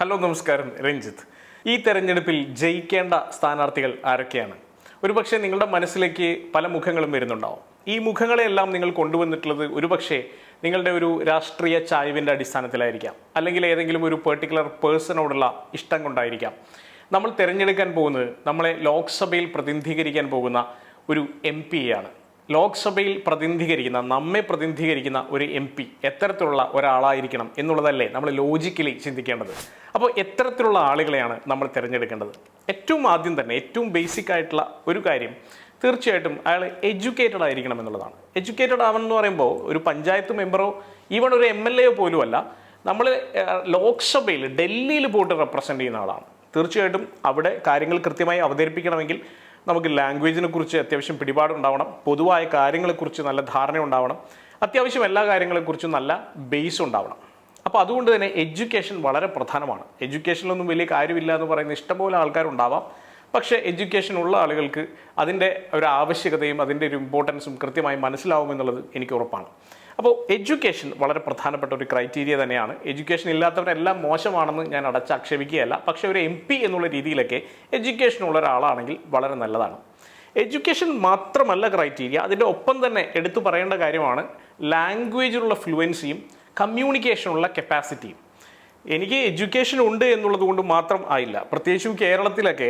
Hello നമസ്കാരം, രഞ്ജിത്ത്. ഈ തെരഞ്ഞെടുപ്പിൽ ജയിക്കേണ്ട സ്ഥാനാർത്ഥികൾ ആരൊക്കെയാണ്? ഒരുപക്ഷെ നിങ്ങളുടെ മനസ്സിലേക്ക് പല മുഖങ്ങളും വരുന്നുണ്ടാവും. ഈ മുഖങ്ങളെല്ലാം നിങ്ങൾ കൊണ്ടുവന്നിട്ടുള്ളത് ഒരുപക്ഷെ നിങ്ങളുടെ ഒരു രാഷ്ട്രീയ ചായ്വിൻ്റെ അടിസ്ഥാനത്തിലായിരിക്കാം, അല്ലെങ്കിൽ ഏതെങ്കിലും ഒരു പെർട്ടിക്കുലർ പേഴ്സണോടുള്ള ഇഷ്ടം കൊണ്ടായിരിക്കാം. നമ്മൾ തിരഞ്ഞെടുക്കാൻ പോകുന്നത് നമ്മളെ ലോക്സഭയിൽ പ്രതിനിധീകരിക്കാൻ പോകുന്ന ഒരു MP ആണ്. ലോക്സഭയിൽ നമ്മെ പ്രതിനിധീകരിക്കുന്ന ഒരു MP എത്തരത്തിലുള്ള ഒരാളായിരിക്കണം എന്നുള്ളതല്ലേ നമ്മൾ ലോജിക്കലി ചിന്തിക്കേണ്ടത്. അപ്പോൾ എത്തരത്തിലുള്ള ആളുകളെയാണ് നമ്മൾ തിരഞ്ഞെടുക്കേണ്ടത്? ഏറ്റവും ആദ്യം തന്നെ ഏറ്റവും ബേസിക് ആയിട്ടുള്ള ഒരു കാര്യം തീർച്ചയായിട്ടും അയാൾ എഡ്യൂക്കേറ്റഡ് ആയിരിക്കണം എന്നുള്ളതാണ്. എഡ്യൂക്കേറ്റഡ് ആവണമെന്ന് പറയുമ്പോൾ ഒരു പഞ്ചായത്ത് മെമ്പറോ ഈവൺ ഒരു MLA പോലുമല്ല, നമ്മൾ ലോക്സഭയിൽ ഡൽഹിയിൽ പോയിട്ട് റെപ്രസെൻ്റ് ചെയ്യുന്ന ആളാണ്. തീർച്ചയായിട്ടും അവിടെ കാര്യങ്ങൾ കൃത്യമായി അവതരിപ്പിക്കണമെങ്കിൽ നമുക്ക് ലാംഗ്വേജിനെ കുറിച്ച് അത്യാവശ്യം പിടിപാടുണ്ടാവണം, പൊതുവായ കാര്യങ്ങളെക്കുറിച്ച് നല്ല ധാരണ ഉണ്ടാവണം, അത്യാവശ്യം എല്ലാ കാര്യങ്ങളെക്കുറിച്ചും നല്ല ബേസ് ഉണ്ടാവണം. അപ്പോൾ അതുകൊണ്ട് തന്നെ എഡ്യൂക്കേഷൻ വളരെ പ്രധാനമാണ്. എഡ്യൂക്കേഷനിലൊന്നും വലിയ കാര്യമില്ല എന്ന് പറയുന്ന ഇഷ്ടംപോലെ ആൾക്കാരുണ്ടാവാം. പക്ഷേ എഡ്യൂക്കേഷൻ ഉള്ള ആളുകൾക്ക് അതിൻ്റെ ഒരു ആവശ്യകതയും അതിൻ്റെ ഒരു ഇമ്പോർട്ടൻസും കൃത്യമായി മനസ്സിലാവുമെന്നുള്ളത് എനിക്ക് ഉറപ്പാണ്. അപ്പോൾ എഡ്യൂക്കേഷൻ വളരെ പ്രധാനപ്പെട്ട ഒരു ക്രൈറ്റീരിയ തന്നെയാണ്. എഡ്യൂക്കേഷൻ ഇല്ലാത്തവരെല്ലാം മോശമാണെന്ന് ഞാൻ അടച്ചാക്ഷേപിക്കുകയല്ല. പക്ഷേ ഒരു MP എന്നുള്ള രീതിയിലൊക്കെ എഡ്യൂക്കേഷൻ ഉള്ള ഒരാളാണെങ്കിൽ വളരെ നല്ലതാണ്. എഡ്യൂക്കേഷൻ മാത്രമല്ല ക്രൈറ്റീരിയ, അതിൻ്റെ ഒപ്പം തന്നെ എടുത്തു പറയേണ്ട കാര്യമാണ് ലാംഗ്വേജിലുള്ള ഫ്ലുവൻസിയും കമ്മ്യൂണിക്കേഷനുള്ള കപ്പാസിറ്റിയും. എനിക്ക് എഡ്യൂക്കേഷൻ ഉണ്ട് എന്നുള്ളത് കൊണ്ട് മാത്രം ആയില്ല. പ്രത്യേകിച്ചും കേരളത്തിലൊക്കെ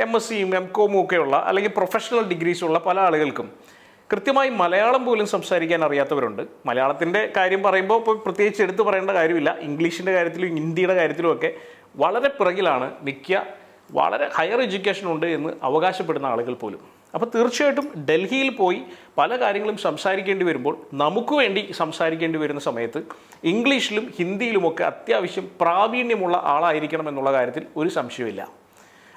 MScയും MCOM ഒക്കെയുള്ള അല്ലെങ്കിൽ പ്രൊഫഷണൽ ഡിഗ്രീസുള്ള പല ആളുകൾക്കും കൃത്യമായി മലയാളം പോലും സംസാരിക്കാൻ അറിയാത്തവരുണ്ട്. മലയാളത്തിൻ്റെ കാര്യം പറയുമ്പോൾ ഇപ്പോൾ പ്രത്യേകിച്ച് എടുത്തു പറയേണ്ട കാര്യമില്ല. ഇംഗ്ലീഷിൻ്റെ കാര്യത്തിലും ഹിന്ദിയുടെ കാര്യത്തിലും ഒക്കെ വളരെ പിറകിലാണ് വളരെ ഹയർ എഡ്യൂക്കേഷൻ ഉണ്ട് എന്ന് അവകാശപ്പെടുന്ന ആളുകൾ പോലും. അപ്പോൾ തീർച്ചയായിട്ടും ഡൽഹിയിൽ പോയി പല കാര്യങ്ങളും സംസാരിക്കേണ്ടി വരുമ്പോൾ നമുക്ക് വേണ്ടി സംസാരിക്കേണ്ടി വരുന്ന സമയത്ത് ഇംഗ്ലീഷിലും ഹിന്ദിയിലുമൊക്കെ അത്യാവശ്യം പ്രാവീണ്യമുള്ള ആളായിരിക്കണം എന്നുള്ള കാര്യത്തിൽ ഒരു സംശയമില്ല.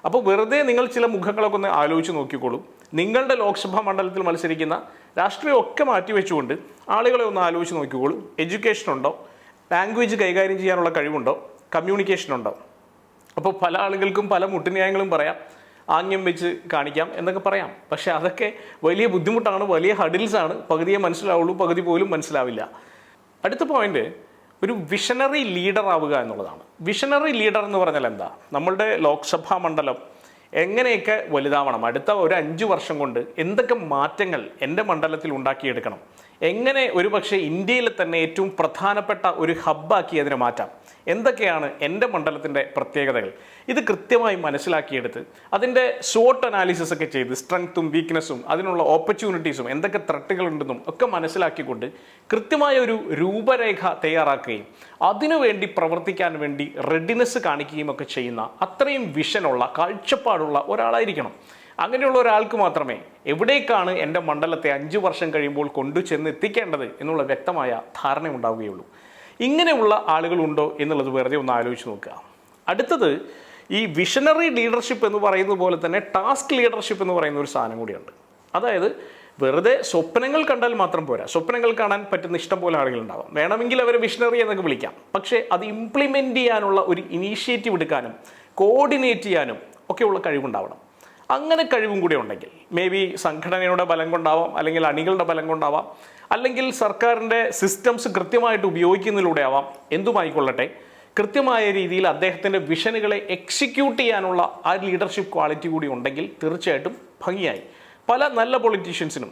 അപ്പോൾ വെറുതെ നിങ്ങൾ ചില മുഖങ്ങളൊക്കെ ഒന്ന് ആലോചിച്ച് നോക്കിക്കോളൂ. നിങ്ങളുടെ ലോക്സഭാ മണ്ഡലത്തിൽ മത്സരിക്കുന്ന രാഷ്ട്രീയമൊക്കെ മാറ്റിവെച്ചുകൊണ്ട് ആളുകളെ ഒന്ന് ആലോചിച്ച് നോക്കിക്കോളൂ. എഡ്യൂക്കേഷൻ ഉണ്ടോ? ലാംഗ്വേജ് കൈകാര്യം ചെയ്യാനുള്ള കഴിവുണ്ടോ? കമ്മ്യൂണിക്കേഷൻ ഉണ്ടോ? അപ്പോൾ പല ആളുകൾക്കും പല മുട്ടുന്യായങ്ങളും പറയാം, ആംഗ്യം വെച്ച് കാണിക്കാം എന്നൊക്കെ പറയാം. പക്ഷേ അതൊക്കെ വലിയ ബുദ്ധിമുട്ടാണ്, വലിയ ഹഡിൽസാണ്. പകുതിയെ മനസ്സിലാവുള്ളൂ, പകുതി പോലും മനസ്സിലാവില്ല. അടുത്ത പോയിന്റ് ഒരു വിഷണറി ലീഡർ ആവുക എന്നുള്ളതാണ്. വിഷണറി ലീഡർ എന്ന് പറഞ്ഞാൽ എന്താ? നമ്മളുടെ ലോക്സഭാ മണ്ഡലം എങ്ങനെയൊക്കെ വലുതാവണം, അടുത്ത ഒരു 5 വർഷം കൊണ്ട് എന്തൊക്കെ മാറ്റങ്ങൾ എൻ്റെ മണ്ഡലത്തിൽ ഉണ്ടാക്കിയെടുക്കണം, എങ്ങനെ ഒരുപക്ഷെ ഇന്ത്യയിലെ തന്നെ ഏറ്റവും പ്രധാനപ്പെട്ട ഒരു ഹബ്ബാക്കി അതിനെ മാറ്റാം, എന്തൊക്കെയാണ് എൻ്റെ മണ്ഡലത്തിൻ്റെ പ്രത്യേകതകൾ, ഇത് കൃത്യമായി മനസ്സിലാക്കിയെടുത്ത് അതിൻ്റെ SWOT അനാലിസിസ് ഒക്കെ ചെയ്ത് സ്ട്രെങ്ത്തും വീക്ക്നെസ്സും അതിനുള്ള ഓപ്പർച്യൂണിറ്റീസും എന്തൊക്കെ ത്രെട്ടുകളുണ്ടെന്നും ഒക്കെ മനസ്സിലാക്കിക്കൊണ്ട് കൃത്യമായ ഒരു രൂപരേഖ തയ്യാറാക്കുകയും അതിനുവേണ്ടി പ്രവർത്തിക്കാൻ വേണ്ടി റെഡിനെസ് കാണിക്കുകയും ഒക്കെ ചെയ്യുന്ന അത്രയും വിഷനുള്ള കാഴ്ചപ്പാടുള്ള ഒരാളായിരിക്കണം. അങ്ങനെയുള്ള ഒരാൾക്ക് മാത്രമേ എവിടേക്കാണ് എൻ്റെ മണ്ഡലത്തെ 5 വർഷം കഴിയുമ്പോൾ കൊണ്ടു ചെന്ന് എത്തിക്കേണ്ടത് എന്നുള്ള വ്യക്തമായ ധാരണ ഉണ്ടാവുകയുള്ളൂ. ഇങ്ങനെയുള്ള ആളുകളുണ്ടോ എന്നുള്ളത് വെറുതെ ഒന്ന് ആലോചിച്ച് നോക്കുക. അടുത്തത് ഈ വിഷണറി ലീഡർഷിപ്പ് എന്ന് പറയുന്നത് പോലെ തന്നെ ടാസ്ക് ലീഡർഷിപ്പ് എന്ന് പറയുന്ന ഒരു സാധനം കൂടിയുണ്ട്. അതായത് വെറുതെ സ്വപ്നങ്ങൾ കണ്ടാൽ മാത്രം പോരാ. സ്വപ്നങ്ങൾ കാണാൻ പറ്റുന്ന ഇഷ്ടം പോലെ ആളുകളുണ്ടാവാം, വേണമെങ്കിൽ അവരെ വിഷണറി എന്നൊക്കെ വിളിക്കാം. പക്ഷേ അത് ഇംപ്ലിമെൻ്റ് ചെയ്യാനുള്ള ഒരു ഇനീഷ്യേറ്റീവ് എടുക്കാനും കോർഡിനേറ്റ് ചെയ്യാനും ഒക്കെയുള്ള കഴിവുണ്ടാവണം. അങ്ങനെ കഴിവും കൂടി ഉണ്ടെങ്കിൽ മേ ബി സംഘടനയുടെ ബലം കൊണ്ടാവാം, അല്ലെങ്കിൽ അണികളുടെ ബലം കൊണ്ടാവാം, അല്ലെങ്കിൽ സർക്കാരിൻ്റെ സിസ്റ്റംസ് കൃത്യമായിട്ട് ഉപയോഗിക്കുന്നതിലൂടെ ആവാം, എന്തുമായിക്കൊള്ളട്ടെ, കൃത്യമായ രീതിയിൽ അദ്ദേഹത്തിൻ്റെ വിഷനുകളെ എക്സിക്യൂട്ട് ചെയ്യാനുള്ള ആ ലീഡർഷിപ്പ് ക്വാളിറ്റി കൂടി ഉണ്ടെങ്കിൽ തീർച്ചയായിട്ടും ഭംഗിയായി. പല നല്ല പൊളിറ്റീഷ്യൻസിനും,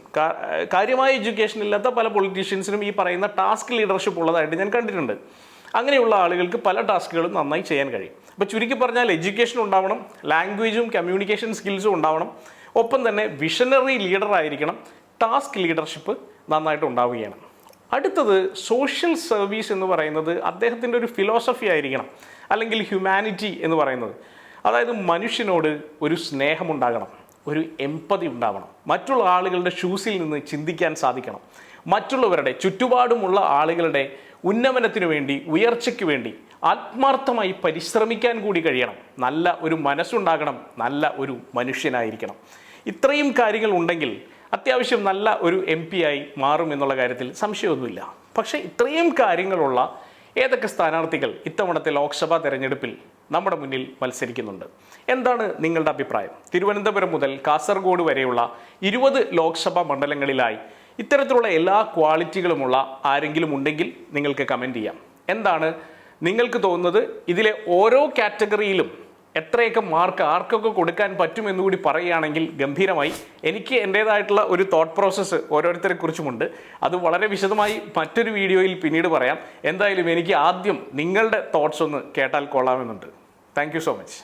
കാര്യമായ എഡ്യൂക്കേഷൻ ഇല്ലാത്ത പല പൊളിറ്റീഷ്യൻസിനും ഈ പറയുന്ന ടാസ്ക് ലീഡർഷിപ്പ് ഉള്ളതായിട്ട് ഞാൻ കണ്ടിട്ടുണ്ട്. അങ്ങനെയുള്ള ആളുകൾക്ക് പല ടാസ്കുകളും നന്നായി ചെയ്യാൻ കഴിയും. അപ്പോൾ ചുരുക്കി പറഞ്ഞാൽ എഡ്യൂക്കേഷൻ ഉണ്ടാവണം, ലാംഗ്വേജും കമ്മ്യൂണിക്കേഷൻ സ്കിൽസും ഉണ്ടാവണം, ഒപ്പം തന്നെ വിഷണറി ലീഡർ ആയിരിക്കണം, ടാസ്ക് ലീഡർഷിപ്പ് നന്നായിട്ട് ഉണ്ടാവുകയാണ്. അടുത്തത് സോഷ്യൽ സർവീസ് എന്ന് പറയുന്നത് അദ്ദേഹത്തിൻ്റെ ഒരു ഫിലോസഫി ആയിരിക്കണം, അല്ലെങ്കിൽ ഹ്യൂമാനിറ്റി എന്ന് പറയുന്നത്. അതായത് മനുഷ്യനോട് ഒരു സ്നേഹമുണ്ടാകണം, ഒരു എമ്പതി ഉണ്ടാവണം, മറ്റുള്ള ആളുകളുടെ ഷൂസിൽ നിന്ന് ചിന്തിക്കാൻ സാധിക്കണം, മറ്റുള്ളവരുടെ ചുറ്റുപാടുമുള്ള ആളുകളുടെ ഉന്നമനത്തിനു വേണ്ടി, ഉയർച്ചയ്ക്ക് വേണ്ടി ആത്മാർത്ഥമായി പരിശ്രമിക്കാൻ കൂടി കഴിയണം, നല്ല ഒരു മനസ്സുണ്ടാകണം, നല്ല ഒരു മനുഷ്യനായിരിക്കണം. ഇത്രയും കാര്യങ്ങൾ ഉണ്ടെങ്കിൽ അത്യാവശ്യം നല്ല ഒരു MP ആയി മാറും എന്നുള്ള കാര്യത്തിൽ സംശയമൊന്നുമില്ല. പക്ഷേ ഇത്രയും കാര്യങ്ങളുള്ള ഏതൊക്കെ സ്ഥാനാർത്ഥികൾ ഇത്തവണത്തെ ലോക്സഭാ തെരഞ്ഞെടുപ്പിൽ നമ്മുടെ മുന്നിൽ മത്സരിക്കുന്നുണ്ട്? എന്താണ് നിങ്ങളുടെ അഭിപ്രായം? തിരുവനന്തപുരം മുതൽ കാസർഗോഡ് വരെയുള്ള 20 ലോക്സഭാ മണ്ഡലങ്ങളിലായി ഇത്തരത്തിലുള്ള എല്ലാ ക്വാളിറ്റികളുമുള്ള ആരെങ്കിലും ഉണ്ടെങ്കിൽ നിങ്ങൾക്ക് കമൻറ്റ് ചെയ്യാം. എന്താണ് നിങ്ങൾക്ക് തോന്നുന്നത് ഇതിലെ ഓരോ കാറ്റഗറിയിലും എത്രയൊക്കെ മാർക്ക് ആർക്കൊക്കെ കൊടുക്കാൻ പറ്റുമെന്നുകൂടി പറയുകയാണെങ്കിൽ ഗംഭീരമായി. എനിക്ക് എൻ്റേതായിട്ടുള്ള ഒരു തോട്ട് പ്രോസസ്സ് ഓരോരുത്തരെ കുറിച്ചുമുണ്ട്. അത് വളരെ വിശദമായി മറ്റൊരു വീഡിയോയിൽ പിന്നീട് പറയാം. എന്തായാലും എനിക്ക് ആദ്യം നിങ്ങളുടെ തോട്ട്സ് ഒന്ന് കേട്ടാൽ കൊള്ളാമെന്നുണ്ട്. Thank you so much.